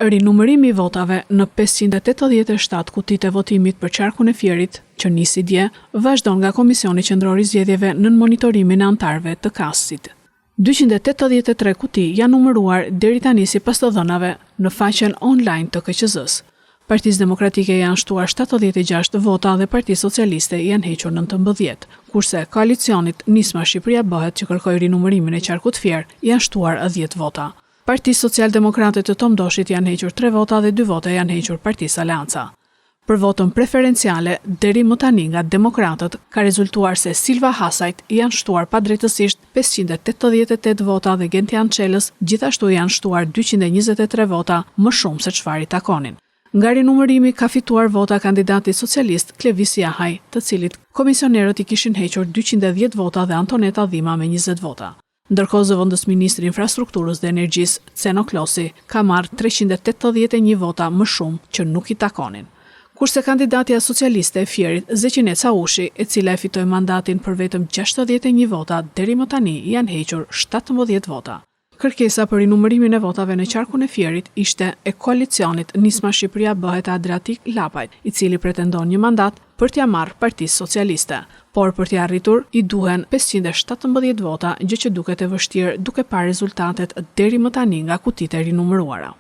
Rinumërimi i votave në 587 kutitë e votimit për qarkun e Fierit, që nisi dje, vazhdon nga Komisioni Qendror i Zgjedhjeve në monitorimin e anëtarëve të KAS-sit. 283 kuti janë numëruar deri tani sipas të dhënave në faqen online të KQZ-s. Partisë Demokratike janë shtuar 76 vota dhe Partisë Socialiste janë hequr 19, kurse koalicionit Nisma Shqipëria Bëhet që kërkoi rinumërimin e qarkut Fier janë shtuar 10 vota. Partisë Social-Demokrate të Tom Doshit janë hequr 3 vota dhe 2 vota janë hequr Partisë Aleanca. Për votën preferenciale, deri më tani nga Demokratët ka rezultuar se Silva Hasajt janë shtuar padrejtësisht 588 vota dhe Gentian Çelës gjithashtu janë shtuar 223 vota, më shumë se çfarë i takonin. Nga rinumërimi ka fituar vota kandidati socialist Klevis Jahaj, të cilit komisionerët i kishin hequr 210 vota dhe Antoneta Dhima me 20 vota. Ndërkohë zëvendës ministri i infrastrukturës dhe energjisë, Ceno Klosi, ka marrë 381 vota më shumë që nuk i takonin. Kurse kandidatja socialiste e Fierit, Zeqineca Ushi, e cila e fitoi mandatin për vetëm 61 vota, deri më tani janë hequr 17 vota. Kërkesa për rinumërimin e votave në qarkun e Fierit ishte e koalicionit Nisma Shqipëria Bëhet Adriatik Lapajt, i cili pretendon një mandat për t'ia marrë Partisë Socialiste, por për t'i arritur i duhen 517 vota, gjë që duket e vështirë duke parë rezultatet deri më tani nga kutitë e rinumëruara.